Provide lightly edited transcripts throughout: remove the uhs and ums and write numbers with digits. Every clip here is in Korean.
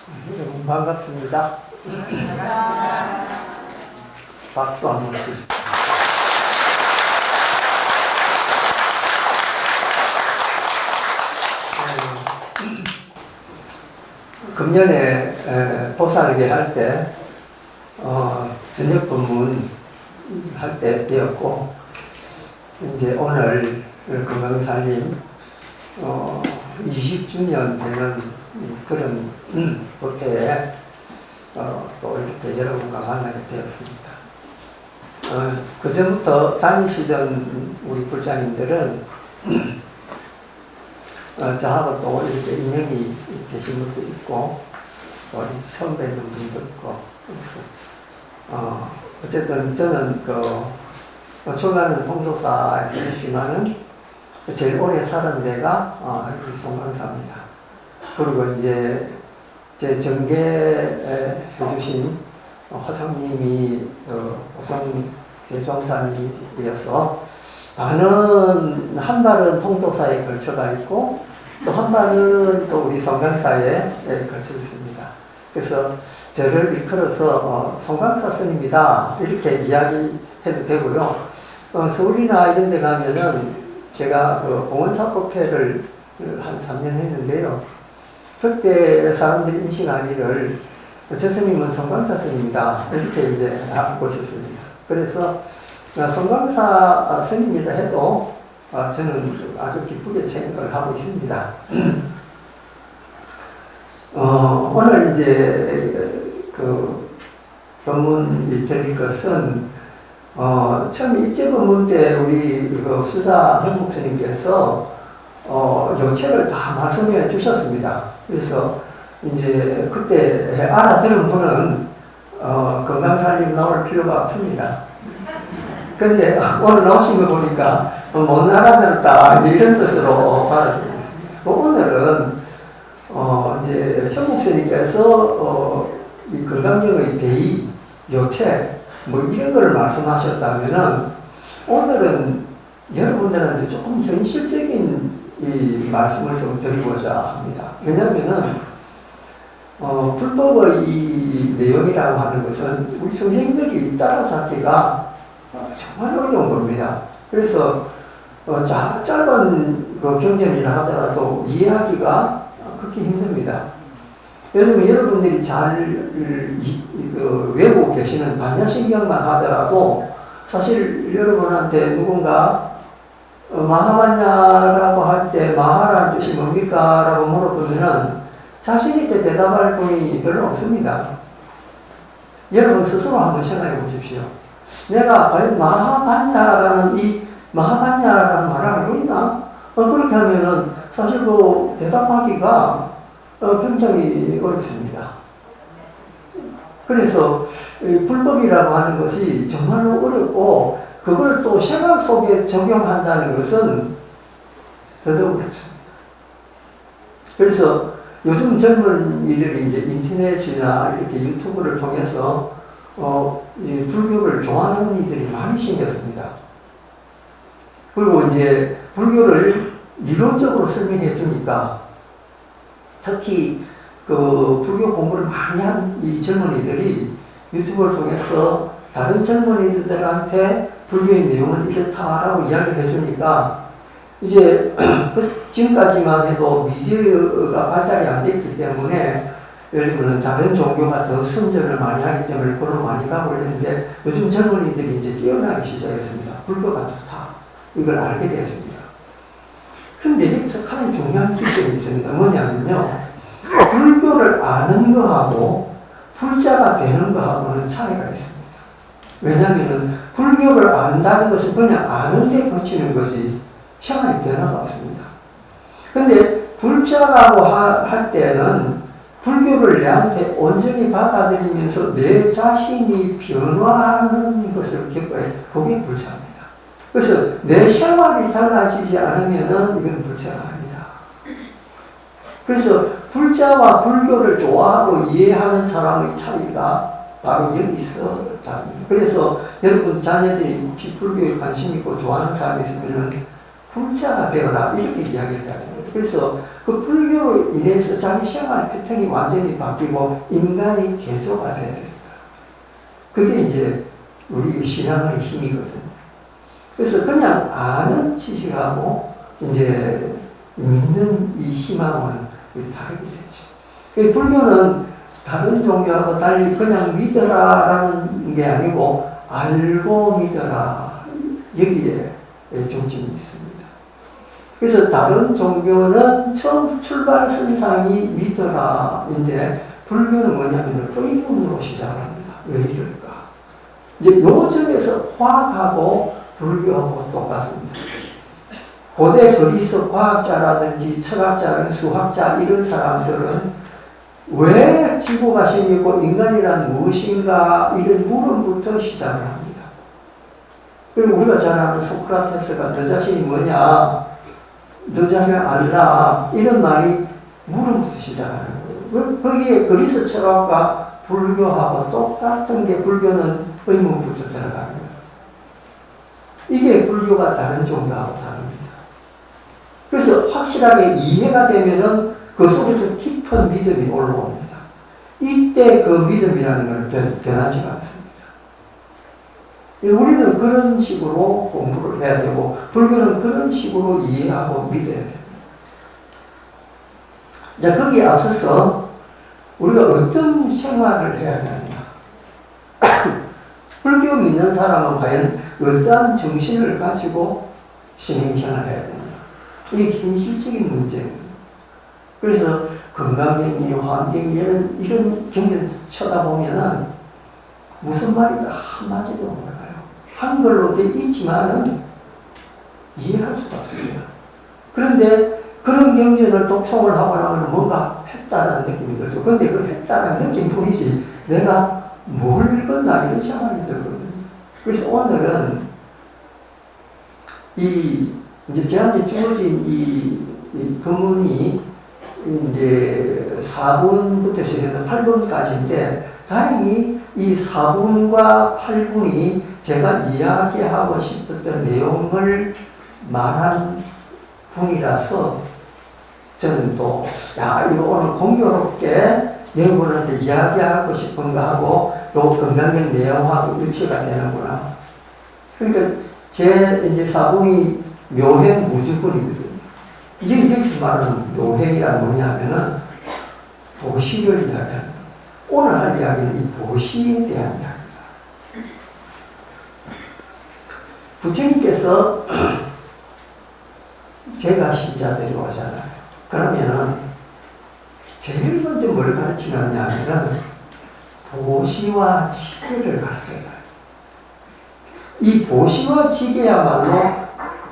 여러분 반갑습니다. 박수 한번 주시죠. 금년에 보살계 할 때 저녁 법문 할 때 되었고, 이제 오늘 건강살림 20주년 되는 그런 법회에 또 이렇게 여러분과 만나게 되었습니다. 그 전부터 다니시던 우리 불자님들은 저하고 또 이렇게 인연이 계신 분도 있고, 또 처음 뵙는 분도 있고, 그래서 어쨌든 저는 출가는 통속사에서 했지만은 제일 오래 살은 데가 송강사입니다. 그리고 이제 제 전계해 주신 화성님이 호성 제종사님이어서 한 발은 통도사에 걸쳐가 있고 또 한 발은 또 우리 송강사에 걸쳐 있습니다. 그래서 저를 일컬어서 송강사 스님이다 이렇게 이야기해도 되고요. 서울이나 이런 데 가면은 제가 공원사법회를 한 3년 했는데요. 그때 사람들이 인식하기를 저 스님은 송강사 스님이다 이렇게 이제 알고 있었습니다. 그래서 송강사 스님이다 해도 저는 아주 기쁘게 생각을 하고 있습니다. 오늘 이제 법문 드릴 것은 처음 일제 법문 때 우리 수사 현목 스님께서 요 책을 다 말씀해 주셨습니다. 그래서 이제 그때 알아들은 분은 건강살림 나올 필요가 없습니다. 근데 오늘 나오신 거 보니까 못 알아들었다 이런 뜻으로 받아들이겠습니다. 오늘은 이제 현목 스님께서 이 건강경의 대의 요책 뭐 이런 걸 말씀하셨다면은 오늘은 여러분들한테 조금 현실적인 이 말씀을 좀 드리고자 합니다. 왜냐면은 불법의 이 내용이라고 하는 것은 우리 선생님들이 따라잡기가 정말 어려운 겁니다. 그래서 짧은 경전이라 하더라도 이해하기가 그렇게 힘듭니다. 예를 들면 여러분들이 잘 외우고 계시는 반야신경만 하더라도 사실 여러분한테 누군가 마하반야라고 할 때 마하라는 뜻이 뭡니까? 라고 물어보면은 자신있게 대답할 분이 별로 없습니다. 여러분 스스로 한번 생각해 보십시오. 내가 과연 마하반야라는 이 마하반야라는 말을 알고 있나? 그렇게 하면은 사실 대답하기가 굉장히 어렵습니다. 그래서 불법이라고 하는 것이 정말로 어렵고 그걸 또 생활 속에 적용한다는 것은 더더욱 어렵습니다. 그래서 요즘 젊은이들이 이제 인터넷이나 이렇게 유튜브를 통해서 이 불교를 좋아하는 이들이 많이 생겼습니다. 그리고 이제 불교를 이론적으로 설명해 주니까 특히 불교 공부를 많이 한 이 젊은이들이 유튜브를 통해서 다른 젊은이들한테 불교의 내용은 이렇다라고 이야기를 해주니까 이제 지금까지만 해도 미디어가 발달이 안 됐기 때문에 예를 들면 다른 종교가 더 선전을 많이 하기 때문에 그걸 많이 가고 있는데 요즘 젊은이들이 이제 깨어나기 시작했습니다. 불교가 좋다. 이걸 알게 되었습니다. 그런데 여기서 가장 중요한 기점이 있습니다. 뭐냐면요. 불교를 아는 거하고 불자가 되는 거하고는 차이가 있습니다. 왜냐하면 불교를 안다는 것은 그냥 아는 데 그치는 것이 생활의 변화가 없습니다. 근데 불자라고 할 때는 불교를 내한테 온전히 받아들이면서 내 자신이 변화하는 것을 겪어야 그게 불자입니다. 그래서 내 생활이 달라지지 않으면은 이건 불자가 아니다. 그래서 불자와 불교를 좋아하고 이해하는 사람의 차이가 바로 여기서 다릅니다. 그래서 여러분 자녀들이 혹시 불교에 관심 있고 좋아하는 사람이 있으면은 불자가 되어라 이렇게 이야기를 합니다. 그래서 그 불교로 인해서 자기 생활 패턴이 완전히 바뀌고 인간이 개조가 돼야 된다. 그게 이제 우리 신앙의 힘이거든요. 그래서 그냥 아는 지식하고 이제 믿는 이 희망은 다르게 되죠. 불교는 다른 종교하고 달리 그냥 믿어라라는 게 아니고 알고 믿어라. 여기에 중점이 있습니다. 그래서 다른 종교는 처음 출발 선상이 믿어라인데 불교는 뭐냐면 의문으로 시작합니다. 왜 이럴까? 이제 요점에서 과학하고 불교하고 똑같습니다. 고대 그리스 과학자라든지 철학자, 수학자 이런 사람들은 왜 지구가 생기고 인간이란 무엇인가 이런 물음부터 시작을 합니다. 그리고 우리가 잘 아는 소크라테스가 너 자신이 뭐냐, 너 자신을 알라 이런 말이 물음부터 시작하는 거예요. 거기에 그리스 철학과 불교하고 똑같은 게 불교는 의문부터 들어가는 거예요. 이게 불교가 다른 종교하고 다릅니다. 그래서 확실하게 이해가 되면은 그 속에서 깊은 믿음이 올라옵니다. 이때 그 믿음이라는 건 변하지가 않습니다. 우리는 그런 식으로 공부를 해야 되고 불교는 그런 식으로 이해하고 믿어야 됩니다. 자, 거기에 앞서서 우리가 어떤 생활을 해야 되느냐. 불교 믿는 사람은 과연 어떠한 정신을 가지고 신행생활을 해야 되느냐. 이게 현실적인 문제예요. 그래서 건강경리, 환경이 이런 경전 쳐다보면은 무슨 말인가 한마디도 몰라요. 한글로 되어 있지만은 이해할 수가 없습니다. 그런데 그런 경전을 독송을 하고 나면 뭔가 했다는 느낌이 들죠. 그런데 그 했다는 느낌뿐이지 내가 뭘 읽었나 이런 생각이 들거든요. 그래서 오늘은 이제 저한테 주어진 이 법문이 이제 4분부터 시작해서 8분까지인데 다행히 이 4분과 8분이 제가 이야기하고 싶었던 내용을 말한 분이라서 저는 또 이거 오늘 공교롭게 여러분한테 이야기하고 싶은 거 하고 요 건강적 내용하고 일치가 되는구나. 그러니까 제 이제 4분이 묘행 무주군이거든요. 이게 말하는 묘행이란 뭐냐면은 도시를 이야기하는 거예요. 오늘 할 이야기는 이 도시에 대한 이야기입니다. 부처님께서 제가 신자 데려오잖아요. 그러면은 제일 먼저 뭘 가르치느냐면은 보시와 지계를 가르쳐요. 이 보시와 지계야말로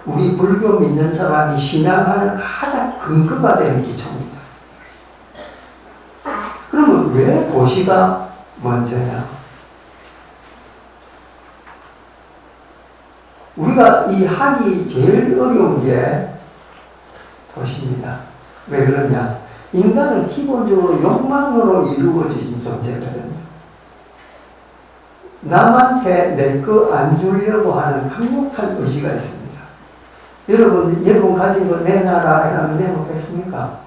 우리 불교 믿는 사람이 신앙하는 가장 근거가 되는 기초입니다. 그러면 왜 보시가 먼저냐? 우리가 이 하기 제일 어려운 게 보시입니다. 왜 그러냐? 인간은 기본적으로 욕망으로 이루어진 존재거든요. 남한테 내 거 안 주려고 하는 강력한 의지가 있습니다. 여러분 가진 거 내놔라 이러면 내놓겠습니까?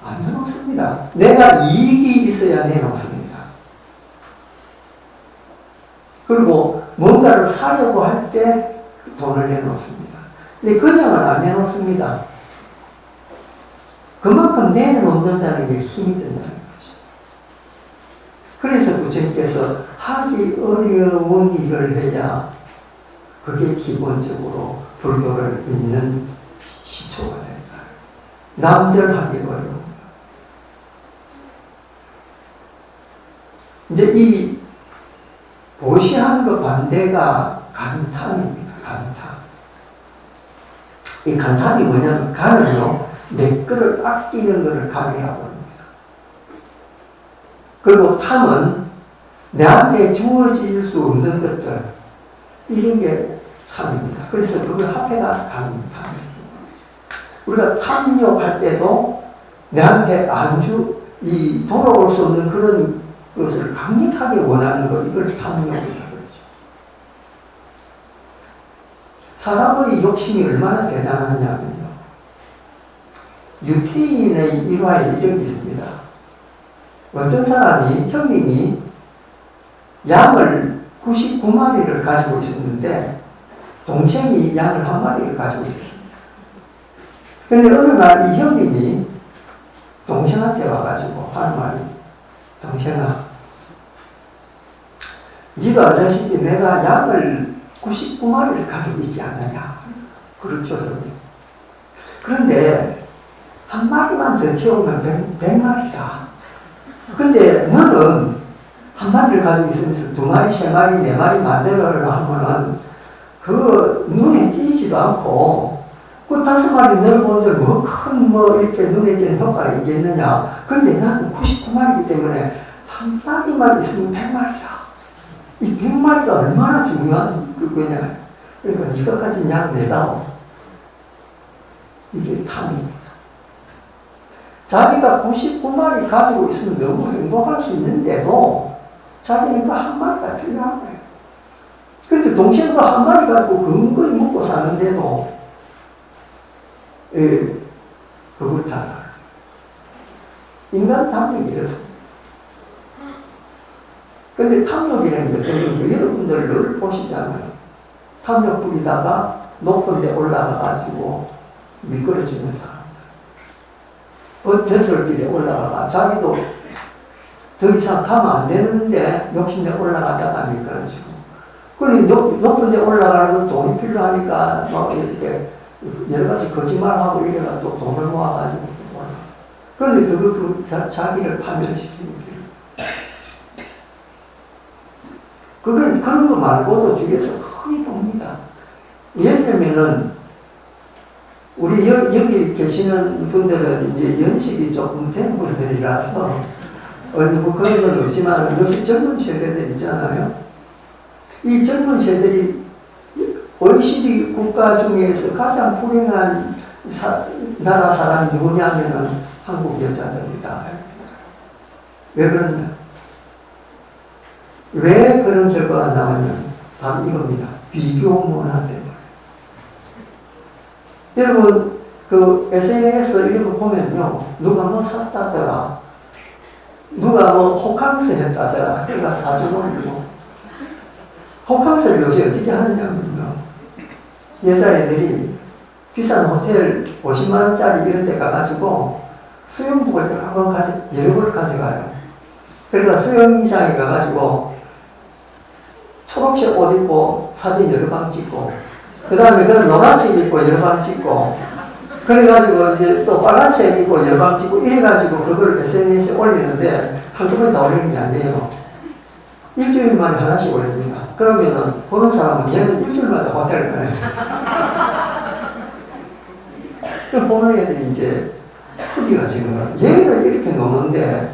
안 내놓습니다. 내가 이익이 있어야 내놓습니다. 그리고 뭔가를 사려고 할 때 돈을 내놓습니다. 근데 그냥은 안 내놓습니다. 그만큼 내놓는다는 게 힘이 든다는 거죠. 그래서 부처님께서 하기 어려운 일을 해야 그게 기본적으로 불교를 믿는 시초가 된다. 남들 하기 어려운. 이제 이 보시하는 것 반대가 간탐입니다. 간탐. 이 간탐이 뭐냐면 간은요, 내 거를 아끼는 것을 간이라고 합니다. 그리고 탐은 내한테 주어질 수 없는 것들, 이런 게 탐입니다. 그래서 그걸 합해가 간탐입니다. 우리가 탐욕할 때도 내한테 돌아올 수 없는 그런 것을 강력하게 원하는 것, 이걸 탐욕이라고 그러죠. 사람의 욕심이 얼마나 대단하냐면요. 유태인의 일화에 이런 게 있습니다. 어떤 사람이, 형님이 양을 99마리를 가지고 있었는데 동생이 양을 1마리를 가지고 있었습니다. 그런데 어느 날 이 형님이 동생한테 와가지고 하는 말이, 동생아, 네가 알다시피 내가 양을 99마리를 가지고 있지 않느냐. 그렇죠, 형님. 그런데 1마리만 더 채우면 100마리다. 근데 너는 1마리를 가지고 있으면서 2마리, 3마리, 4마리 만들어라 하면은 그 눈에 띄지도 않고 그 5마리 넣어본들 뭐 이렇게 눈에 띄는 효과가 있겠느냐. 근데 나는 99마리이기 때문에 1마리만 있으면 100마리다. 이 100마리가 얼마나 중요한 그거냐. 그러니까 네가 가진 양 내다오. 이게 탐입니다. 자기가 99마리 가지고 있으면 너무 행복할 수 있는데도 자기는 그 1마리가 필요한 거예요. 그런데 동시에 그 1마리 가지고 근거히 먹고 사는데도 그걸 잘 알아요. 인간 탐욕이 이렇습니다. 근데 탐욕이라는 게 어떤 거 여러분들 늘 보시잖아요. 탐욕 부리다가 높은 데 올라가가지고 미끄러지는 사람. 배설길에 올라가가 자기도 더 이상 가면 안 되는데 욕심내 올라가다가 미끄러지고. 그리고 높은 데 올라가는 건 돈이 필요하니까 막 이렇게 여러 가지 거짓말하고 이래가 또 돈을 모아가지고 올라가. 그런데 그거 자기를 파멸시키는 길. 그런 거 말고도 주위에서 흔히 봅니다. 예를 들면은 우리 여기 계시는 분들은 이제 연식이 조금 된 분들이라서 뭐 그런 건 없지만 요즘 젊은 세대들 있잖아요. 이 젊은 세대들이 OECD 국가 중에서 가장 불행한 나라 사람이 누구냐면은 한국 여자들이다. 왜 그러냐? 왜 그런 결과가 나오냐면 바로 이겁니다. 비교 문화 때문에. 여러분 그 SNS 이런 거 보면요, 누가 뭐 샀다더라, 누가 뭐 호캉스 했다더라, 그래서 사진 올리고. 호캉스를 요새 어떻게 하느냐면요, 여자애들이 비싼 호텔 50만원짜리 이런 데 가가지고 수영복을 여러 벌 가져가요. 그러니까 수영장에 가가지고 초록색 옷 입고 사진 여러 방 찍고, 그 다음에 그건 노란색 입고 여러 방 찍고, 그래가지고 이제 또 빨간색 입고 여러 방 찍고, 이래가지고 그걸 SNS에 올리는데 한꺼번에 다 올리는 게 아니에요. 일주일 만에 하나씩 올립니다. 그러면은 보는 사람은 얘는 일주일마다 호텔을 가요. 그 보는 애들이 이제 후기가 지는 거야. 얘는 이렇게 노는데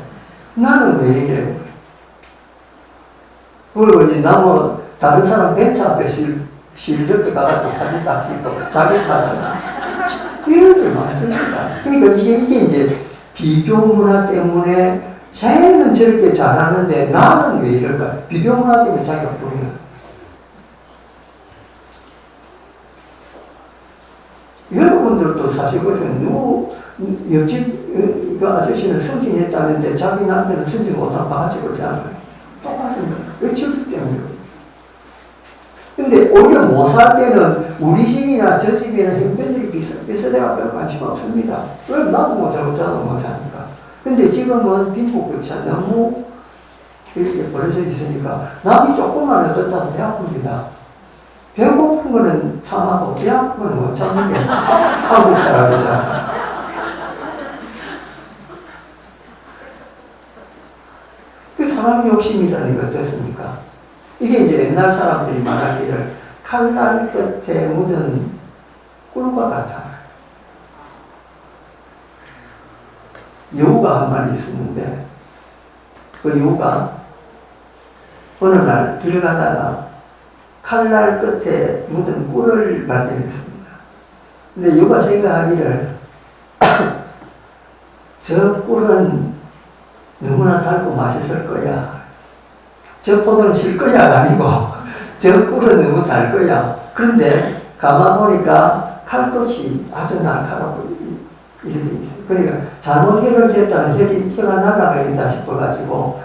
나는 왜 이래? 그리고 이제 나무 다른 사람 벤치 앞에 실적도 가가지고 사진 딱 찍고 자기 차처럼 이런 게 많습니다. 그러니까 이게 이제 비교 문화 때문에 쟤는 저렇게 잘하는데 나는 왜 이럴까? 비교 문화 때문에 자기가 불행해. 여러분들도 사실 그러면 옆집 그 아저씨는 승진했다는데 자기 남편은 승진 못한 바가지 그러잖아요. 똑같습니다. 왜 저기 때문에? 근데 오히려 못 살 때는 우리 집이나 저 집이나 형편들이 비슷해가 별 관심 없습니다. 왜 나도 못하고 저도 못하니까. 근데 지금은 빈부격차 너무 이렇게 벌어져 있으니까 남이 조금만 어쩌다도 배 아픕니다. 배고픈 거는 참아도 배 아픈 거는 못 참는 게 한국 사람이잖아. 그 사람 욕심이라는 게 어떻습니까? 이게 이제 옛날 사람들이 말하기를 칼날 끝에 묻은 꿀과 같아. 여우가 한 마리 있었는데 그 여우가 어느 날 길 가다가 칼날 끝에 묻은 꿀을 발견했습니다. 근데 여우가 생각하기를 저 꿀은 너무나 달고 맛있을 거야. 저 포도는 실 거야가 아니고 저 꿀은 너무 달 거야. 그런데 가만 보니까 칼끝이 아주 날카롭고 이렇게 있어요. 그러니까 잘못 혀를 쟀다는 혀가 날아가겠다 싶어가지고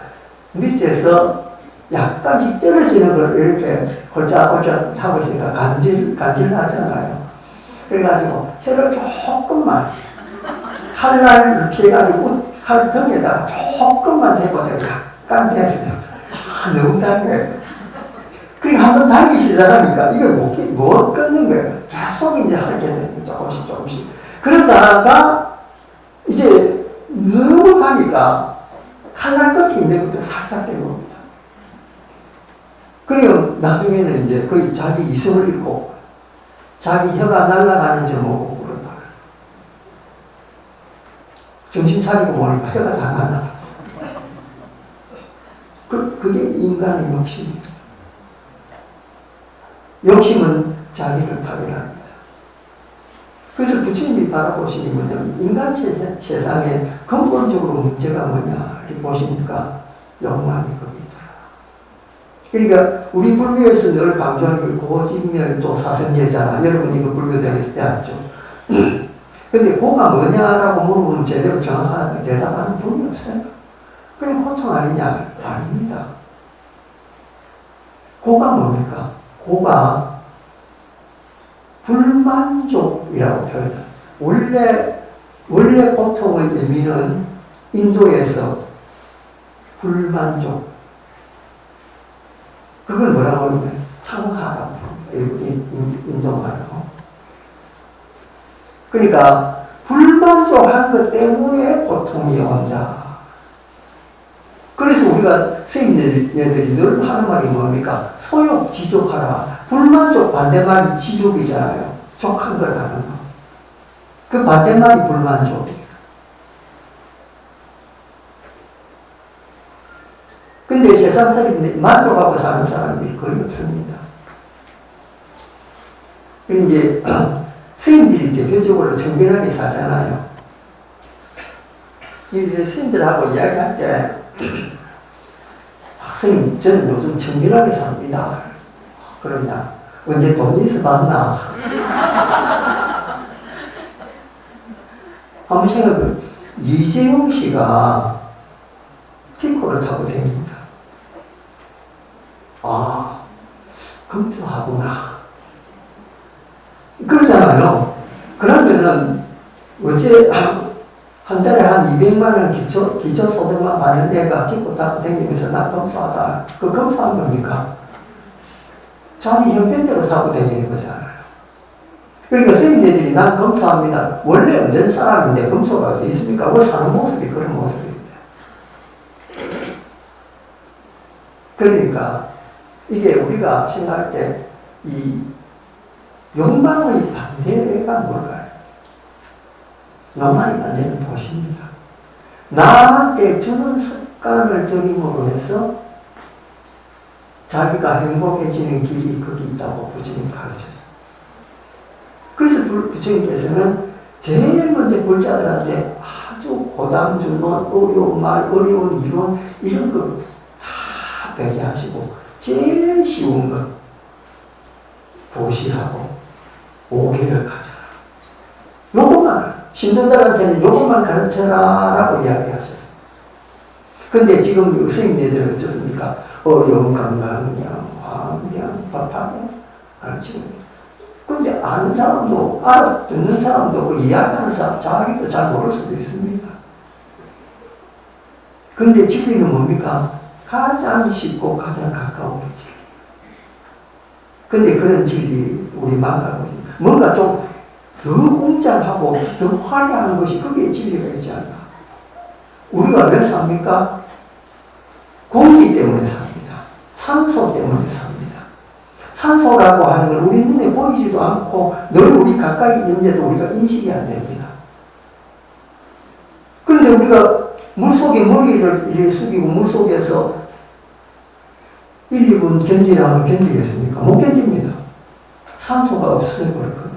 밑에서 약간씩 떨어지는 걸 이렇게 골짝골짝 하고 있으니까 간질하잖아요. 그래가지고 혀를 조금만 칼날을 피해가지고 칼 등에다가 조금만 대고 약간 됐어요. 너무 단거예요. 그러니까 한번 달기 시작하니까 이걸 못 끊는 거예요. 계속 이제 하게 되는 거예요. 조금씩. 그러다가 이제 너무 가니까 칼날 끝에 있는 것도 살짝 되는 겁니다. 그리고 나중에는 이제 거의 자기 이성을 잃고 자기 혀가 날아가는 줄 모르고 그런다. 정신 차리고 보니까 혀가 다 날아가. 그게 인간의 욕심이에요. 욕심은 자기를 파괴합니다. 그래서 부처님이 바라보시는 뭐냐면 인간 세상에 근본적으로 문제가 뭐냐 이렇게 보시니까 욕망이 거기 있더라. 그러니까 우리 불교에서 늘 강조하는 게 고진멸도 사성제잖아. 여러분 이거 불교대학에서 배웠죠. 근데 고가 뭐냐라고 물어보면 제대로 정확하게 대답하는 분이 없어요. 그냥 고통 아니냐? 아닙니다. 고가 뭡니까? 고가 불만족이라고 표현해요. 원래 고통의 의미는 인도에서 불만족. 그걸 뭐라고 하냐면 탕하라고 인도말로. 그러니까 불만족한 것 때문에 고통이 온다. 그래서 우리가 스님네들이 늘 하는 말이 뭡니까? 소욕 지족하라. 불만족 반대말이 지족이잖아요. 족한 걸 하는 거. 그 반대말이 불만족이에요. 근데 세상 사람들이 만족하고 사는 사람들이 거의 없습니다. 이제 스님들이 대표적으로 정결하게 살잖아요. 이제 스님들하고 이야기할 때 스님, 저는 요즘 정결하게 삽니다. 그러냐? 언제 돈 있어 봤나? 한번 생각해보면 이재용 씨가 티코를 타고 다닙니다. 아, 검소하구나. 그러잖아요. 그러면은 어째 한 달에 한 200만 원 기초소득만 받는 애가 티코 타고 다니면서 나 검소하다. 그 검소한 겁니까? 자기 형편대로 사고 다니는 거잖아요. 그러니까 스님네들이 난 검소합니다. 원래 없는 사람인데 검소가 어디 있습니까? 뭐 사는 모습이 그런 모습입니다. 그러니까 이게 우리가 생각할 때 이 욕망의 반대가 뭘까요? 욕망의 반대는 도시입니다. 남한테 주는 습관을 들임으로 해서 자기가 행복해지는 길이 거기 있다고 부처님 가르쳐요. 그래서 부처님께서는 제일 먼저 불자들한테 아주 고담 주는 어려운 말, 어려운 이론 이런 거 다 배제하시고 제일 쉬운 것 보시라고 5개를 가져라. 요것만 신도들한테는 요것만 가르쳐라 라고 이야기하셨어요. 근데 지금 스님네들은 어떻습니까? 어려운 건강량, 화음량, 법학량 가르치고 있는. 근데 아는 사람도, 알아듣는 사람도, 그 이야기하는 사람, 자기도 잘 모를 수도 있습니다. 근데 진리는 뭡니까? 가장 쉽고 가장 가까운 게 진리. 근데 그런 진리, 우리 망가고 있습니다. 뭔가 좀 더 웅장하고 더 화려한 것이 그게 진리가 있지 않나. 우리가 왜 삽니까? 공기 때문에 삽니다. 산소 때문에 삽니다. 산소라고 하는 건 우리 눈에 보이지도 않고 늘 우리 가까이 있는데도 우리가 인식이 안 됩니다. 그런데 우리가 물속에 머리를 이렇게 숙이고 물속에서 1, 2분 견디라면 견디겠습니까? 못 견딥니다. 산소가 없어요. 그렇거든요.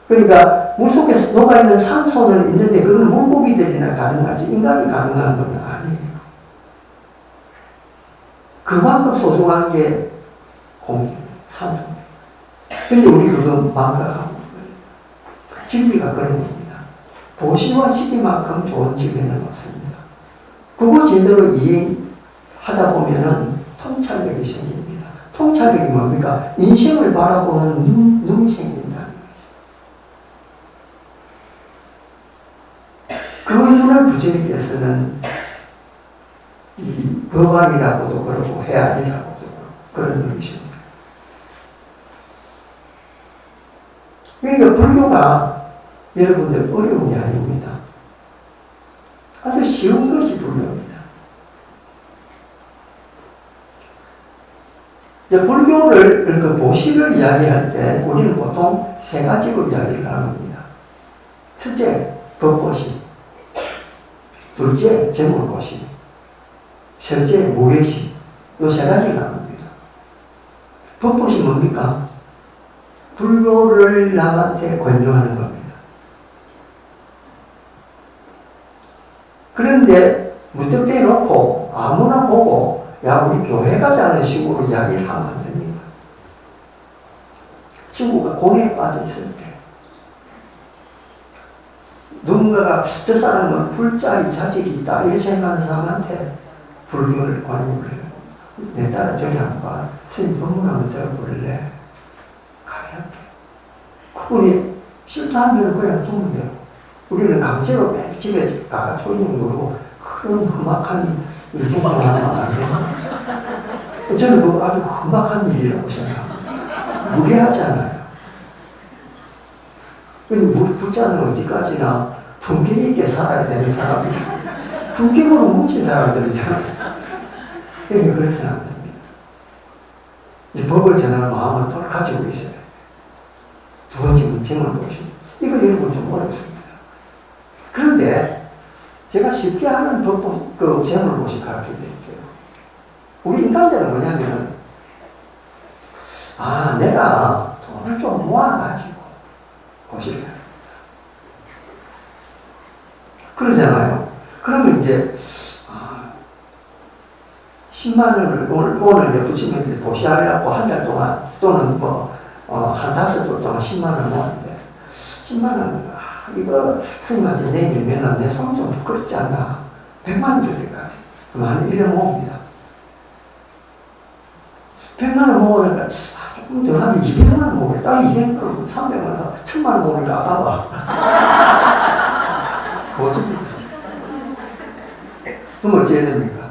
그러니까 물속에 녹아있는 산소는 있는데 그건 물고기들이나 가능하지 인간이 가능한 건 아니에요. 그만큼 소중한 게 공기, 산소입니다. 근데 우리 그거 망각하고 진리가 그런 겁니다. 보시와 시기만큼 좋은 기회는 없습니다. 그거 제대로 이해하다 보면은 통찰력이 생깁니다. 통찰력이 뭡니까? 인생을 바라보는 눈이 생긴다는 거죠. 그 눈을 부처님께서는 이 법안이라고도 그러고 해안이라고도 그런 의미십니다. 그러니까 불교가 여러분들 어려운 게 아닙니다. 아주 쉬운 것이 불교입니다. 불교를, 그 보시를 이야기할 때 우리는 보통 세 가지로 이야기를 합니다. 첫째, 법보시. 둘째, 재물보시. 셋째, 무외시. 이 세 가지를 나눕니다. 법보시 뭡니까? 불교를 남한테 권유하는 겁니다. 그런데 무턱 대놓고 아무나 보고 야 우리 교회 가자는 식으로 이야기를 하면 안 됩니다. 친구가 고뇌에 빠져 있을 때 누군가가 저 사람은 불자의 자질이 있다 이렇게 생각하는 사람한테 불교를 권유를 해요. 내 따라 저리 한번 스님 법문 한번 들어볼래? 우리 싫다 하면 그냥 두면 돼요. 우리는 강제로 매일 집에 가가 토익 누르고 그런 험악한 일도 하면 안 돼요. 저는 그거 아주 험악한 일이라고 생각합니다. 무례하잖아요. 근데 우리 불자는 어디까지나 품격 있게 살아야 되는 사람이에요. 품격으로 뭉친 사람들이잖아요. 그러니까 그래서는 안 됩니다. 이 법을 전하는 마음을 늘 가지고 있어야 돼요. 두 번째 문제는 무엇입니까? 이거 여러분 좀 어렵습니다. 그런데 제가 쉽게 하는 법본, 그 재물보시 가르쳐 드릴게요. 우리 인간들은 뭐냐면, 내가 돈을 좀 모아가지고 보시를 해요. 그러잖아요. 그러면 이제, 10만 원을 오늘 내 부처님한테 보시하려고 한 달 동안, 또는 한 5달 동안 10만 원 모았는데, 10만 원, 이거 스님한테 내밀면 내 손 좀 부끄럽지 않나. 100만 원 줄 때까지. 그럼 한 1년 모읍니다. 100만 원 모으니까, 조금 더 하면 200만 원 모으겠다. 200만 원, 300만 원, 1000만 원 모으니까 아까워. 뭐습니까? 그럼 어찌해야 됩니까?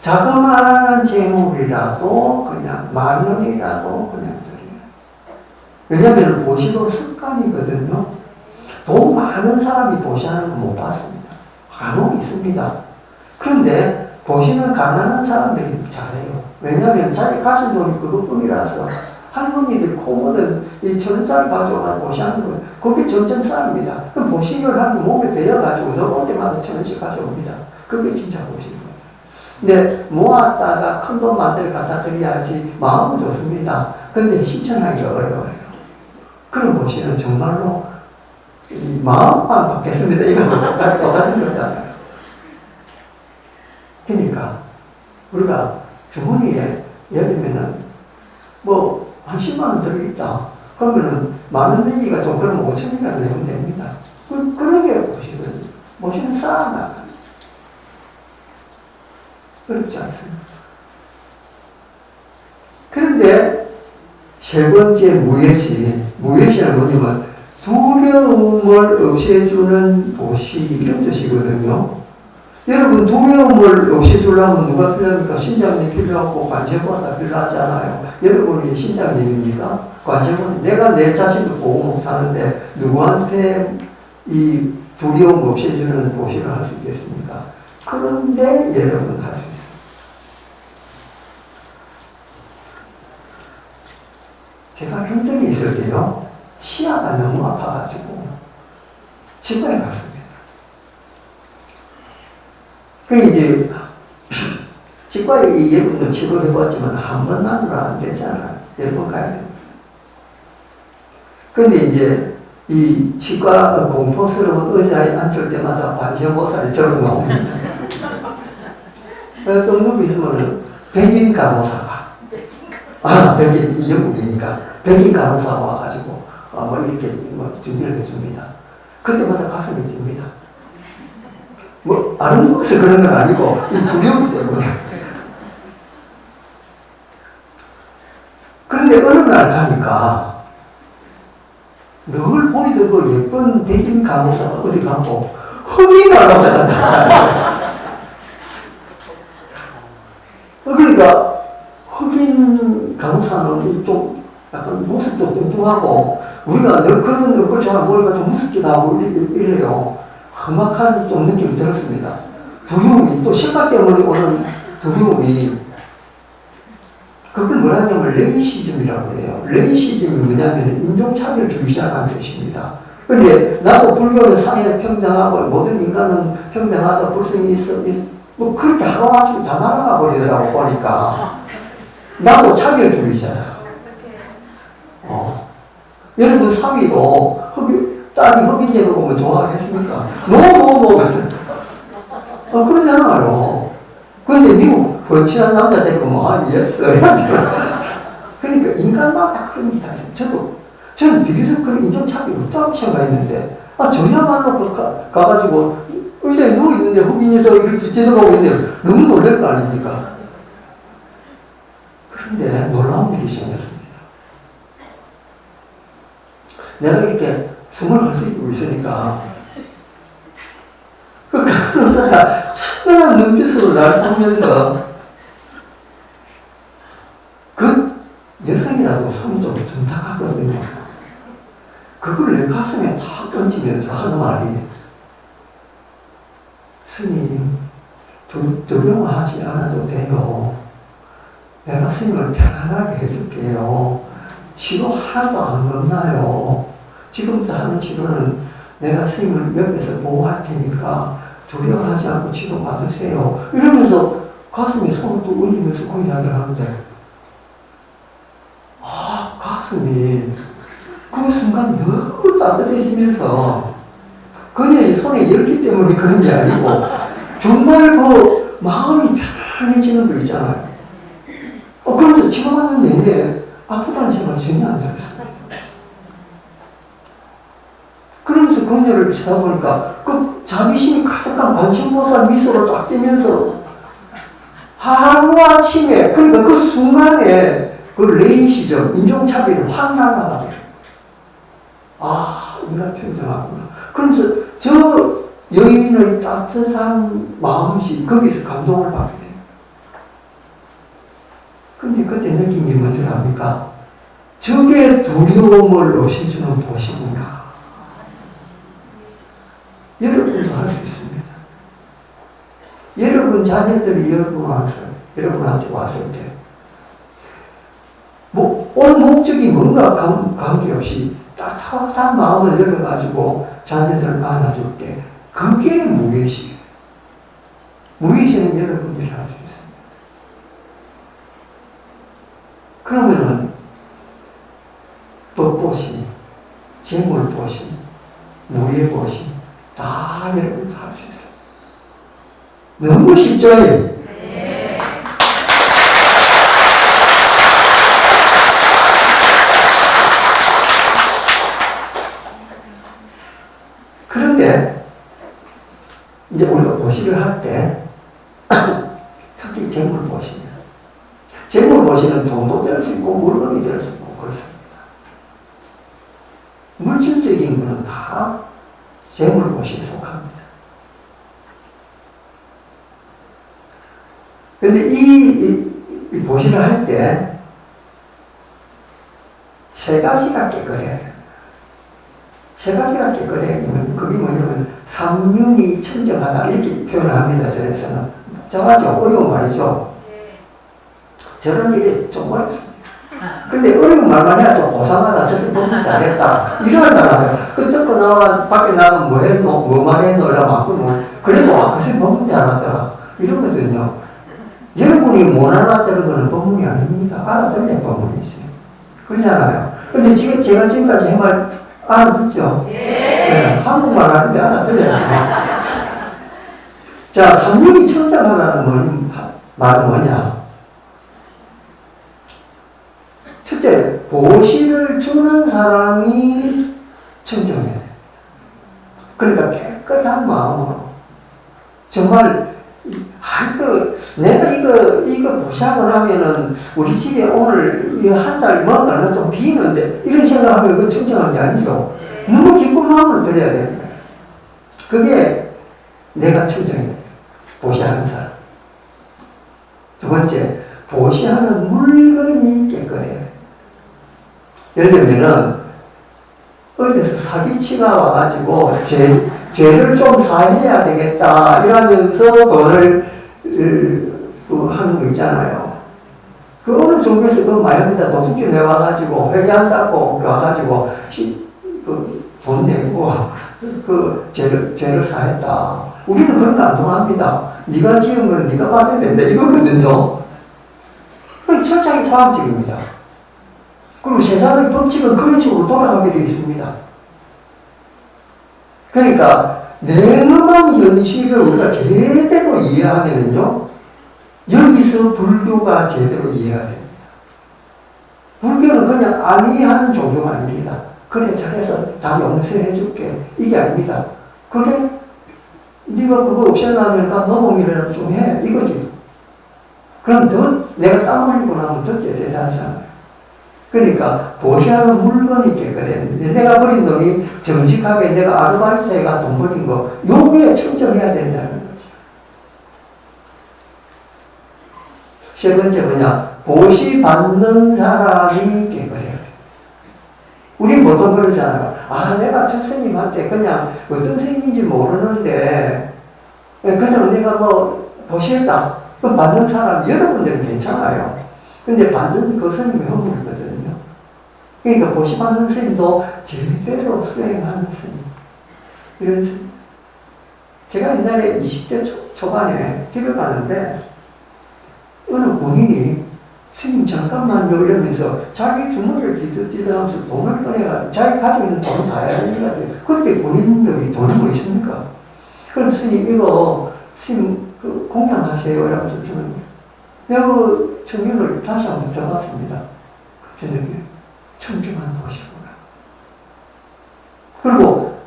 자그마한 재물이라도 그냥 만 원이라도 그냥 드려요. 왜냐하면 보시도 습관이거든요. 돈 많은 사람이 보시하는 거 못 봤습니다. 간혹 있습니다. 그런데 보시는 가난한 사람들이 잘해요. 왜냐하면 자기 가진 돈이 그것뿐이라서 할머니들 코모든 이 1,000원짜리 가져오나 보시하는 거예요. 그게 점점 쌓입니다. 그럼 보시를 하면 몸에 배어가지고 넘어올 때마다 1,000원씩 가져옵니다. 그게 진짜 보시는 거예요. 근데 모았다가 큰 돈 만들 갖다 드려야지 마음은 좋습니다. 근데 실천하기가 어려워요. 그런 보시는 정말로 이 마음만 받겠습니다. 이거 똑같은 거잖아요. 그러니까 우리가 주머니에 예를 들면은 한 10만 원 들어있다. 그러면은 만원 내기가 좀 그러면 5천원이라도 내면 됩니다. 그런 게 보시는 쌓아나가요. 어렵지 않습니다. 그런데 세 번째 무예시는 뭐냐면 두려움을 없애주는 보시 이런 뜻이거든요. 여러분 두려움을 없애주려면 누가 필요합니까? 신장님 필요하고 관세보다 필요하잖아요. 여러분이 신장님입니까? 관세보다 내가 내 자신을 보고 못하는데 누구한테 이 두려움 없애주는 보시를 할 수 있겠습니까? 그런데 여러분 할 수 있어요. 제가 현장에 있을 때요, 치아가 너무 아파가지고 치과에 갔습니다. 이제 치과에 여러분도 치료해봤지만 한 번만으로 안 되잖아요. 여러 번 가야 됩니다. 근데 이제 이 치과 공포스러운 의자에 앉을 때마다 반신보살이 저를 나옵니다. 어떤 놈이 있으면은 백인 간호사가, 백인, 영국이니까 백인 간호사가 와가지고 이렇게 준비를 해줍니다. 그때마다 가슴이 뜁니다. 뭐 아름다워서 그런 건 아니고 이 두려움 때문에. 그런데 어느 날 가니까 늘 보이던 그 예쁜 백인 간호사가 어디 가고 흑인 간호사가 나타나요. 그러니까 흑인 간호사는 좀 약간 모습도 뚱뚱하고 우리가 늘 그런 얼굴 잘 보니까 좀 무섭기도 하고 이래요. 험악한 좀 느낌이 들었습니다. 두려움이 또 색깔 때문에 오는 두려움이 그걸 뭐라 하냐면 레이시즘이라고 해요. 레이시즘이 뭐냐면 인종차별주의자라는 뜻입니다. 그런데 나도 불교는 사회 평등하고 모든 인간은 평등하다 불성이 있어 뭐 그렇게 하루아침에 다 날아가 버리더라고 보니까 나도 차별주의자야. 여러분 사위도 딸이 흑인제로 보면 좋아하겠습니까? 노노노 그러잖아요. 그런데 미국 번치한 남자 되고 뭐 예스 그러니까 인간마다 그런 게 다 있어요. 저는 비교적 그런 인종차별이 없다고 생각했는데 저야말로 가가지고 의자에 누워있는데 흑인 여자가 이렇게 쳐다보고 있는데 너무 놀랄 거 아닙니까? 그런데 놀라운 일이 생겼습니다. 내가 이렇게 숨을 헐떡이고 있으니까 그 간호사가 차가운 눈빛으로 나를 보면서 그 여성이라도 손이 좀 둔탁하거든요. 그걸 내 가슴에 탁 던지면서 하는 말이 스님 두려워하지 않아도 돼요. 내가 스님을 편안하게 해줄게요. 치료 하나도 안 겁나요. 지금부터 하는 치료는 내가 스님을 옆에서 보호할 테니까 두려워하지 않고 치료 받으세요. 이러면서 가슴에 손을 또 올리면서 그 이야기를 하는데 가슴이 그 순간 너무 따뜻해지면서 그녀의 손에 열기 때문에 그런 게 아니고 정말 그 마음이 편안해지는 거 있잖아요. 그러면서 치료받는 내내 아프다는 생각이 전혀 안 들었어요. 그러면서 그녀를 쳐다보니까 그 자비심이 가득한 관심보살 미소를 딱 띄면서 하루아침에 그러니까 그 순간에 그 레이시즘, 인종차별이 확 날아가더라고요. 인간 평등하구나. 그러면서 저 여인의 따뜻한 마음씨 거기서 감동을 받게 돼요. 근데 그때 느낀 게 뭔지 압니까? 저게 두려움을 없애주는 도시구나. 여러분도 할 수 있습니다. 여러분 자녀들이 여러분한테 왔을 때 온 목적이 뭔가 관계없이 따뜻한 마음을 열어가지고 자녀들을 안아줄 때 그게 무예시예요. 무예시는 여러분이 할 수 있습니다. 그러면은 법보시, 재물보시, 무예보시 다 여러분도 할 수 있어요. 너무 쉽죠? 네. 그런데 이제 우리가 보시를 할 때 특히 재물보시는 재물보시는 돈도 될 수 있고 물건이 될 수 있고 그렇습니다. 물질적인 것은 다 재물보시에 속합니다. 그런데 이 보시를 할 때 세 가지가 깨끗해야 돼요. 세 가지가 깨끗해야 되면 그게 뭐냐면 삼륜이 청정하다 이렇게 표현합니다. 저에서는 복잡하죠. 어려운 말이죠. 저런 일이 좀 어렵습니다. 근데 어려운 말만 해야 좀 고상하다. 저 사람 잘했다. 이러잖아요. 그 듣고 나와 밖에 나가면 뭐 했노? 뭐 말했노? 이러면 그래도 그 사람 법문이 알았더라. 이러거든요. 여러분이 못 알아듣는 거는 법문이 아닙니다. 알아듣는 법문이지. 그러잖아요. 근데 지금 제가 지금까지 한 말 알아듣죠? 네. 한국말 하는데 알아들어요. 자, 삼륜이 청정하다는 말은 뭐냐? 첫째, 보시를 주는 사람이 청정해야 돼. 그러니까 깨끗한 마음으로 정말 내가 이거 보시하고 나면은 우리 집에 오늘 한 달 먹을 얼마 좀 비는데 이런 생각하면 그건 청정한 게 아니죠. 너무 기쁜 마음으로 드려야 됩니다. 그게 내가 청정해야 돼요. 보시하는 사람. 두 번째, 보시하는 물건이 깨끗해야 돼요. 예를 들면은 어디서 사기치가 와가지고 죄를 좀 사해야 되겠다 이러면서 돈을 하는 거 있잖아요. 그 어느 종교에서 그 마약에다 도둑질 해와가지고 회개한다고 와가지고 돈 내고 죄를 사했다. 우리는 그런 거 안 통합니다. 네가 지은 거는 네가 받아야 된다 이거거든요. 그건 철저하게 과학적입니다. 그리고 세상의 법칙은 그런 식으로 돌아가게 되어 있습니다. 그러니까 냉엄한 현실을 우리가 제대로 이해하면요, 여기서 불교가 제대로 이해가 됩니다. 불교는 그냥 안위하는 종교가 아닙니다. 그래 잘해서 다 용서해줄게 이게 아닙니다. 그래 네가 그거 없애려면 노동이라도 좀 해 이거지. 그럼 더 내가 땀 흘리고 나면 더 대단하잖아요. 그러니까 보시하는 물건이 깨끗했는데 내가 버린 돈이 정직하게 내가 아르바이트해가 돈 버린 거 요게 청정해야 된다는 거죠. 세 번째 뭐냐? 보시 받는 사람이 깨끗해야 돼. 우리 보통 그러잖아요. 내가 저 스님한테 그냥 어떤 스님인지 모르는데 그냥 내가 보시했다. 그럼 받는 사람 여러분들은 괜찮아요. 근데 받는 그 스님이 허물이거든요. 그러니까 보시받는 스님도 제대로 수행하는 스님. 이런 스님. 제가 옛날에 20대 초반에 길을 가는데 어느 본인이 스님 잠깐만요 이러면서 자기 주머니를 뒤적뒤적하면서 돈을 꺼내가 자기 가지고 있는 돈을 다 해야 되니까 그때 본인들이 돈이 뭐 있습니까? 그럼 스님 이거 스님 공양하세요 이러면서 저는 내가 그 청년을 다시 한번 들어봤습니다. 저녁에 청정한 곳이구나. 그리고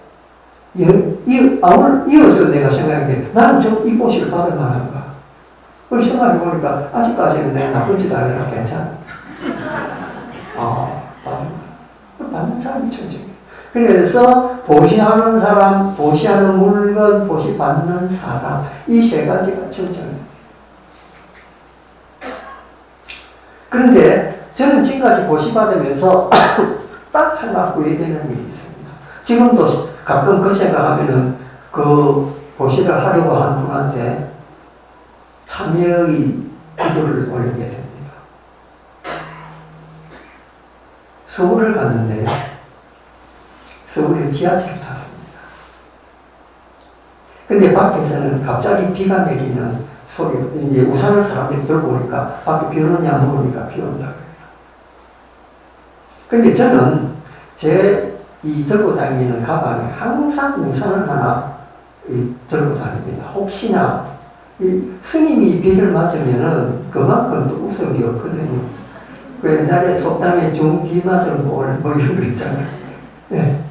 이어서 내가 생각하기에 나는 좀 이 곳을 받을 만한가. 그걸 생각해보니까 아직까지는 내가 나쁜 짓 안 해라 괜찮아. 받는 사람이 청정해. 그래서 보시하는 사람, 보시하는 물건, 보시받는 사람 이 세 가지가 청정해. 그런데 저는 지금까지 보시받으면서 딱 하나 후회되는 일이 있습니다. 지금도 가끔 그 생각하면은 그 보시를 하려고 하는 분한테 참여의 기도를 올리게 됩니다. 서울을 갔는데 서울에 지하철을 탔습니다. 근데 밖에서는 갑자기 비가 내리는 소리, 이제 우산을 사람들이 들고 오니까 밖에 비 오느냐 물으니까 비 온다 그래요. 근데 저는 이 들고 다니는 가방에 항상 우산을 하나 들고 다닙니다. 혹시나 스님이 비를 맞으면은 그만큼 또 우석이 없거든요. 그 옛날에 속담에 비 맞을 뭐 이런 거 있잖아요. 네.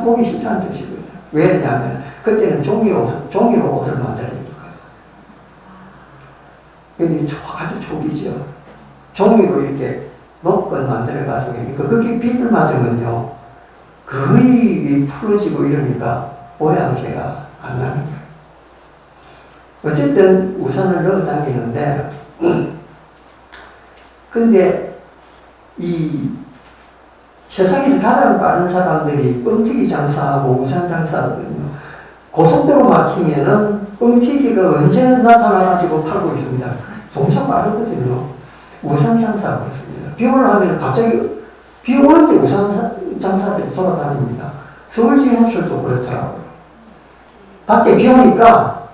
보기 싫다는 뜻이거든요. 왜냐하면 그때는 종이로 옷을 만들어요. 근데 아주 초기죠. 종이로 이렇게 녹건 만들어가지고, 그게 비를 맞으면요, 거의 풀어지고 이러니까 모양새가 안 나는 거예요. 어쨌든 우산을 넣어 다니는데, 근데 이 세상에서 가장 빠른 사람들이 뻥튀기 장사하고 우산 장사하거든요. 고속도로 막히면은 뻥튀기가 언제 나타나가지고 팔고 있습니다. 동참 빠르거든요. 우산 장사하고 있습니다. 비 올라오면 갑자기 비 오는데 우산 장사들이 돌아다닙니다. 서울지하철도 그렇더라고요. 밖에 비 오니까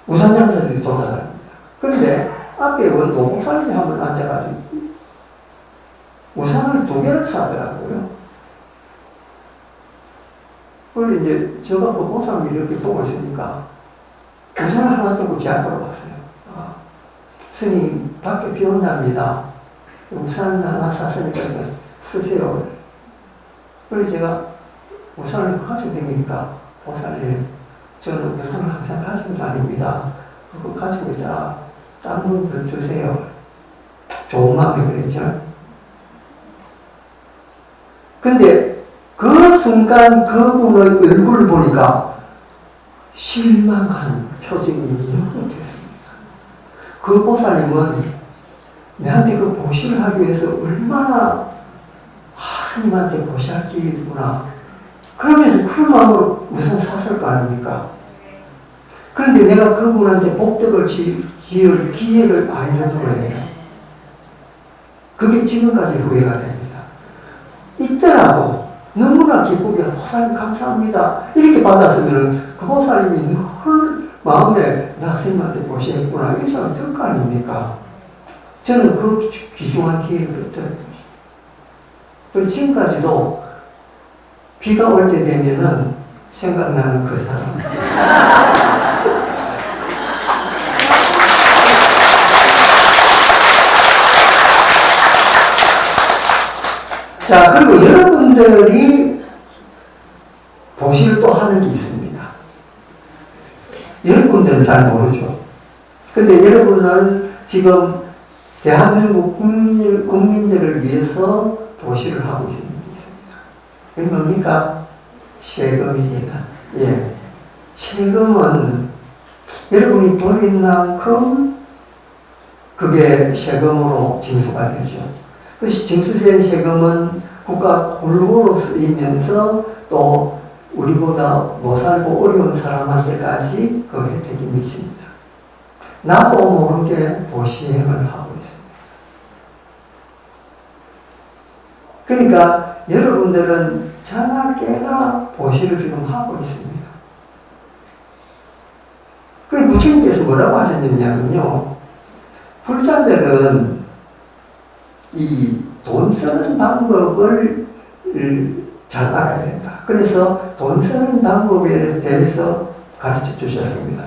우산 장사들이 돌아다닙니다. 그런데 앞에 노복사님이 한 번 앉아가지고 우산을 2개를 사더라고요. 그걸 이제 제가 노복사님이 이렇게 보고 있으니까 우산을 하나 들고 제 앞으로 왔어요. 스님, 밖에 비 온답니다. 우산 하나 샀으니까 쓰세요. 그래서 제가 우산을 가지고 다니니까 보살님 저는 우산을 항상 가지고 다닙니다. 그거 가지고 있다. 딴 분들 주세요. 좋은 마음이 그랬죠. 근데 그 순간 그분의 얼굴을 보니까 실망한 표정이 역력했습니다. 그 보살님은 내한테 그 보시를 하기 위해서 얼마나 스님한테 보시할 기회구나. 그러면서 그런 마음으로 우선 샀을 거 아닙니까? 그런데 내가 그분한테 복덕을 지을 기회를 안 준 거예요. 그게 지금까지 후회가 됩니다. 있더라도 너무나 기쁘게 보살님 감사합니다. 이렇게 받았으면 그 보살님이 늘 마음에 나 스님한테 보시했구나. 이 사람 들 거 아닙니까? 저는 그 귀중한 기회를 얻었어요. 그리고 지금까지도 비가 올 때 되면은 생각나는 그 사람. 자, 그리고 여러분들이 보시를 또 하는 게 있습니다. 여러분들은 잘 모르죠. 근데 여러분은 지금 대한민국 국민들을 위해서 보시를 하고 있는 게 있습니다. 그게 뭡니까? 세금입니다. 예. 세금은 여러분이 버린 만큼 그게 세금으로 징수가 되죠. 그 징수된 세금은 국가 골고루 쓰이면서 또 우리보다 못 살고 어려운 사람한테까지 그 혜택이 미칩니다. 나도 모르게 보시행을 하고 있습니다. 그러니까 여러분들은 자나 깨나 보시를 지금 하고 있습니다. 그 부처님께서 뭐라고 하셨느냐면요. 불자들은 이 돈 쓰는 방법을 잘 알아야 된다. 그래서 돈 쓰는 방법에 대해서 가르쳐 주셨습니다.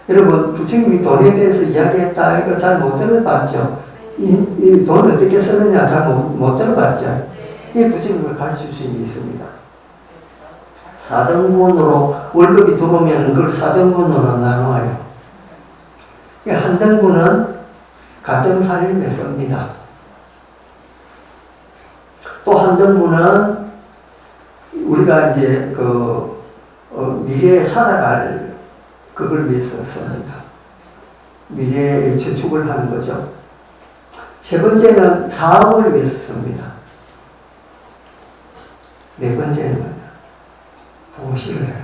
여러분, 부처님이 돈에 대해서 이야기했다. 이거 잘 못 들어봤죠? 이 돈 어떻게 쓰느냐 잘 못 들어봤죠? 이게 부처님이 가르쳐 주신 게 있습니다. 4등분으로 월급이 들어오면 그걸 4등분으로 나눠요. 한 등분은 가정살림에 씁니다. 또 한 등분은 우리가 이제 미래에 살아갈 그걸 위해서 씁니다. 미래에 저축을 하는 거죠. 세 번째는 사업을 위해서 씁니다. 네 번째는 보시를 해요.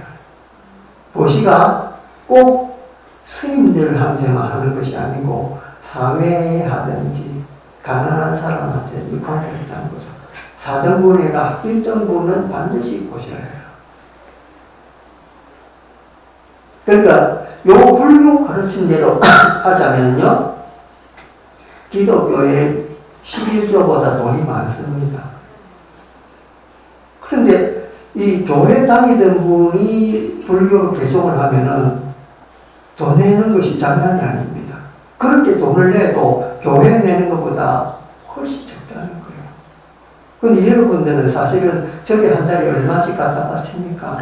보시가 꼭 스님들 한테만 하는 것이 아니고 사회에 하든지 가난한 사람한테 육화를 했다는 거죠. 4등분에가 1등분은 반드시 보시를 해요. 그러니까 요 불교 가르친 대로 하자면요. 기독교에 11조보다 돈이 많습니다. 그런데 이 교회 다니던 분이 불교를 개종을 하면은 돈 내는 것이 장난이 아닙니다. 그렇게 돈을 내도 교회 내는 것보다 훨씬 적다는 거예요. 근데 여러분들은 사실은 저게 한 달에 얼마씩 갖다 바칩니까?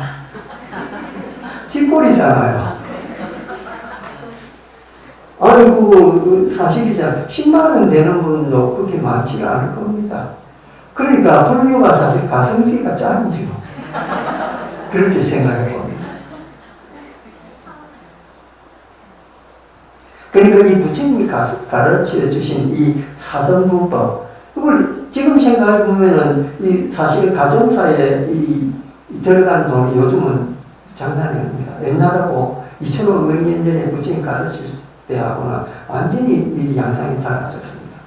찌꼬리잖아요. 아니, 사실이잖아요. 10만원 되는 분도 그렇게 많지가 않을 겁니다. 그러니까 불교가 사실 가성비가 짱이죠. 그렇게 생각해 봅니다. 그러니까 이 부처님이 가르쳐 주신 이 사등분법, 이걸 지금 생각해 보면은 이 사실 가정사에 들어간 돈이 요즘은 장난이 아닙니다. 옛날하고 2500년 전에 부처님 가르칠 때하고는 완전히 이 양상이 달라졌습니다.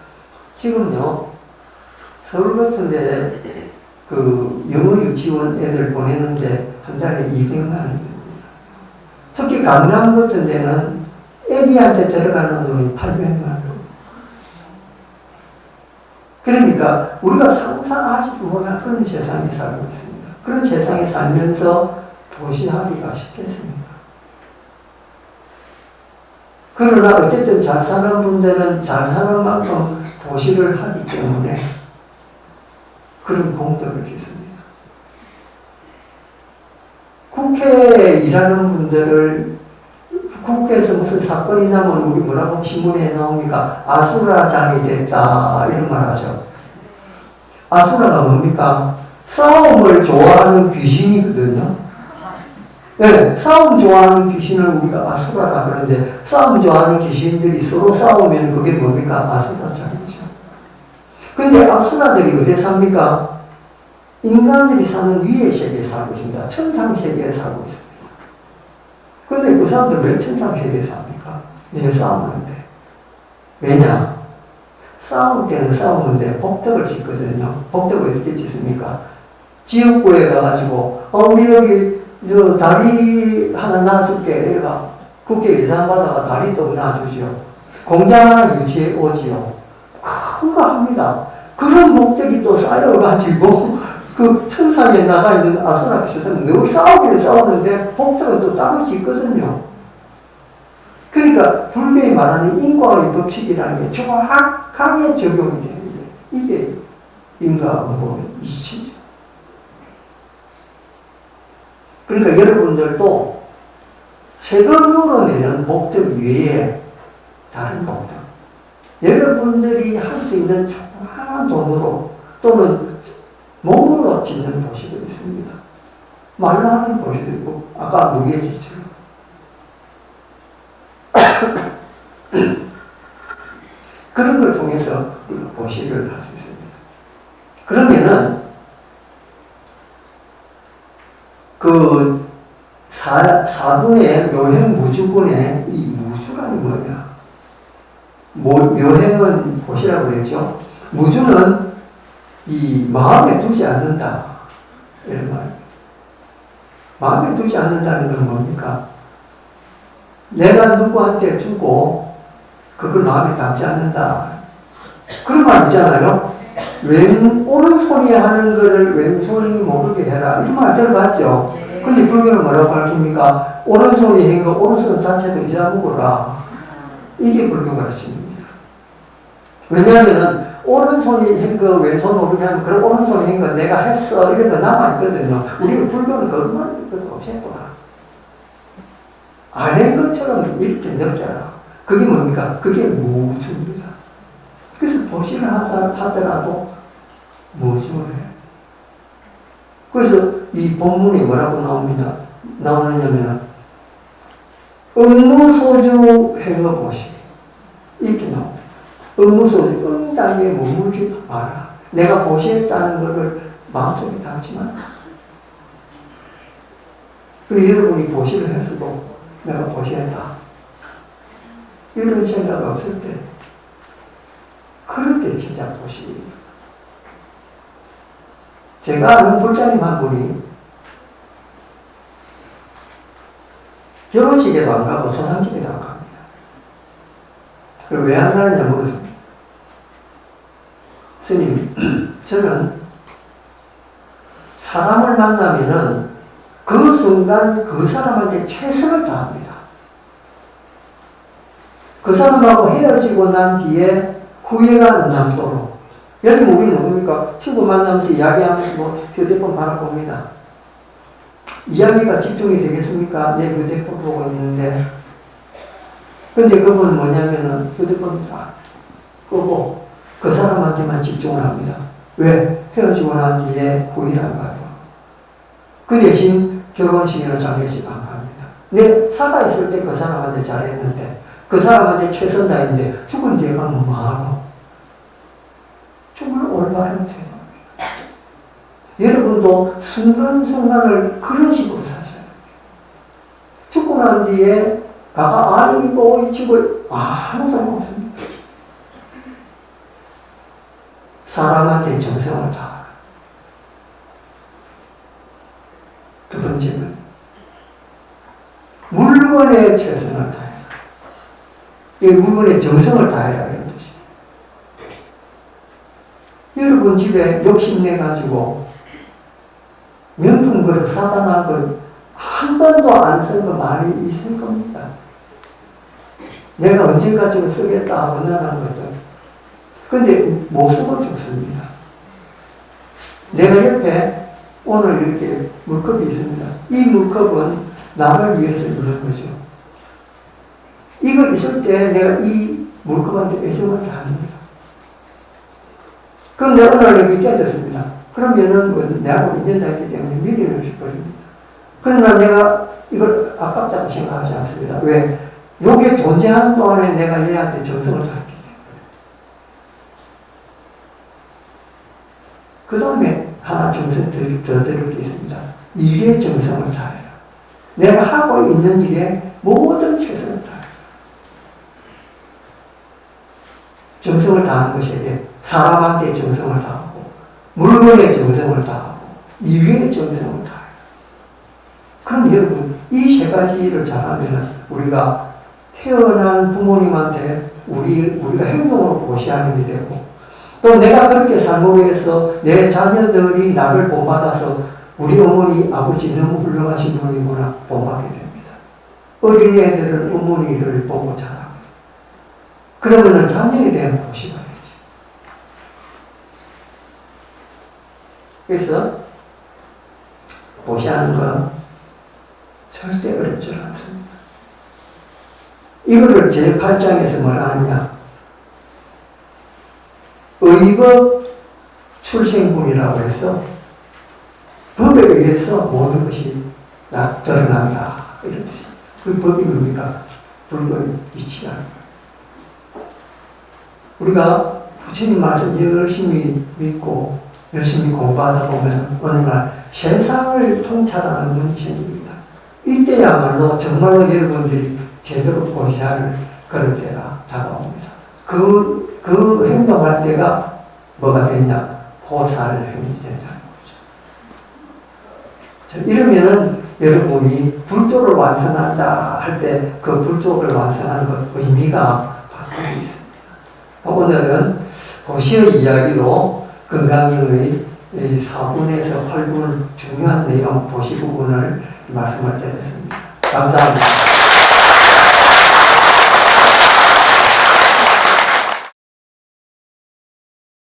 지금요, 서울 같은 데 영어 유치원 애들 보내는데 한 달에 200만 원입니다. 특히 강남 같은 데는 애기한테 들어가는 돈이 800만 원. 그러니까 우리가 상상하지 못한 그런 세상에 살고 있습니다. 그런 세상에 살면서 보시하기가 쉽겠습니까? 그러나 어쨌든 잘 사는 분들은 잘 사는 만큼 보시를 하기 때문에 그런 공덕을 짓습니다. 국회에 일하는 분들을 국회에서 무슨 사건이 나면 우리 뭐라고 신문에 나옵니까? 아수라장이 됐다 이런 말 하죠. 아수라가 뭡니까? 싸움을 좋아하는 귀신이거든요. 네, 싸움 좋아하는 귀신을 우리가 아수라라 그러는데 싸움 좋아하는 귀신들이 서로 싸우면 그게 뭡니까? 아수라장이죠. 근데 아수라들이 어디에 삽니까? 인간들이 사는 위의 세계에 살고 있습니다. 천상 세계에 살고 있습니다. 근데 그 사람들 왜 천상 세계에 삽니까? 내가 싸우는데. 왜냐? 싸울 때는 싸우는데 복덕을 짓거든요. 복덕을 어떻게 짓습니까? 지역구에 가가지고, 우리 여기, 다리 하나 놔줄게. 얘가 국회 예산 받아가 다리 또 놔주지요. 공장 하나 유치해 오지요. 큰 거 합니다. 그런 목적이 또 쌓여가지고, 그 천상에 나가 있는 아수라 비슷하면 늘 싸우기는 싸우는데 복덕은 또 따로 짓거든요. 그러니까 불교에 말하는 인과의 법칙이라는 게 정확하게 적용이 되는데 이게 인과응보의 이치죠. 그러니까 여러분들도 세금으로 내는 복덕 외에 다른 복덕, 여러분들이 할 수 있는 조그마한 돈으로 또는 몸으로 짓는 도시도 있습니다. 말로 하는 도시도 있고 아까 무게지처럼 그런 걸 통해서 보시를 할 수 있습니다. 그러면은 그 사분의 묘행 무주분의 이 무주란이 뭐냐? 묘행은 보시라고 그랬죠. 무주는 이 마음에 두지 않는다 이런 말. 마음에 두지 않는다는 건 뭡니까? 내가 누구한테 주고 그걸 마음에 담지 않는다. 그런 말 있잖아요. 오른손이 하는 거를 왼손이 모르게 해라. 이런 말 들어봤죠? 근데 불교는 뭐라고 가르칩니까? 오른손이 한 거 오른손 자체도 잊어먹어라. 이게 불교 가르침입니다. 왜냐하면 오른손이 한 거 왼손 모르게 하면 그럼 오른손이 한 거 내가 했어. 이런 거 남아있거든요. 우리 불교는 그것만 있어도 없애보라. 안 한 것처럼 이렇게 느껴라. 그게 뭡니까? 그게 무주입니다. 그래서 보시를 하더라도 무주를 해. 그래서 이 본문이 뭐라고 나오느냐면 응무소주 행어보시 이렇게 나옵니다. 응무소주 응당에 머물지 마라. 내가 보시했다는 것을 마음속에 담지만 그리고 여러분이 보시를 했어도 내가 보시했다. 이런 생각 없을 때, 그럴 때 진짜 보시. 제가 아는 불자님 한 분이 결혼식에도 안 가고 소상집에도 안 갑니다. 그걸 왜 안 가느냐 물었습니다. 스님, 저는 사람을 만나면은 그 순간 그 사람한테 최선을 다합니다. 그 사람하고 헤어지고 난 뒤에 후회가 안 남도록. 여기 우리는 뭡니까? 친구 만나면서 이야기하면서 휴대폰 바라봅니다. 이야기가 집중이 되겠습니까? 내 휴대폰 보고 있는데. 근데 그건 뭐냐면은 휴대폰 다 끄고 그 사람한테만 집중을 합니다. 왜? 헤어지고 난 뒤에 후회를 안 가서. 그 대신 결혼식이나 장례식 안 갑니다. 내 살아있을 때 그 사람한테 잘했는데 그 사람한테 최선 다했는데 죽은 뒤에 가면 뭐하고? 정말 올바른 생각입니다. 여러분도 순간순간을 그런 식으로 사셔야 돼요. 죽고 난 뒤에 가가 아이고 이 친구 아무 소용 없습니다. 사람한테 정성을 다하라. 두 번째는 물건에 최선을 다해라. 이 물건에 정성을 다해라 이런 뜻이에요. 여러분 집에 욕심내가지고 명품 그릇 사다 놔 거 한 번도 안 쓴 거 많이 있을 겁니다. 내가 언제까지 쓰겠다 원하는 거죠. 근데 못 쓰고 죽습니다. 내가 옆에 오늘 이렇게 물컵이 있습니다. 이 물컵은 남을 위해서 있는 거죠. 이거 있을 때 내가 이 물컵한테 애정을 다합니다. 그럼 내가 오늘 여기 깨졌습니다. 그러면은 뭐 내하고 인연자 있기 때문에 미련을 버립니다. 그러나 내가 이걸 아깝다고 생각하지 않습니다. 왜? 요게 존재하는 동안에 내가 얘한테 정성을 다했기 때문에. 그 다음에 하나 정성 더 드릴 게 있습니다. 일에 정성을 다해라. 내가 하고 있는 일에 모든 최선을 다해라. 정성을 다하는 것이 사람한테 정성을 다하고, 물건에 정성을 다하고, 일에 정성을 다해라. 그럼 여러분, 이 세 가지를 잘하면 우리가 태어난 부모님한테 우리가 행동으로 보시하는 게 되고, 또 내가 그렇게 살고 해서 내 자녀들이 나를 본받아서 우리 어머니, 아버지 너무 훌륭하신 분이구나 본받게 됩니다. 어린애들은 어머니를 보고 자랍니다. 그러면은 자녀에 대한 보시가 되죠. 그래서 보시하는 건 절대 어렵지 않습니다. 이거를 제8장에서 뭐라 하느냐. 의법 출생분이라고 해서 법에 의해서 모든 것이 드러난다. 이런 뜻입니다. 그 법이 뭡니까? 불법의 이치가. 우리가 부처님 말씀 열심히 믿고 열심히 공부하다 보면 어느 날 세상을 통찰하는 눈이 생깁니다. 이때야말로 정말로 여러분들이 제대로 보셔야 할 그런 때가 다가옵니다. 그 행동할 때가 뭐가 되냐? 보살행이 된다는 거죠. 자, 이러면은 여러분이 불도를 완성한다 할 때 그 불도를 완성하는 것 의미가 바뀌고 있습니다. 오늘은 보시의 이야기로 건강형의 4분에서 8분 중요한 내용 보시 부분을 말씀을 드렸습니다. 감사합니다.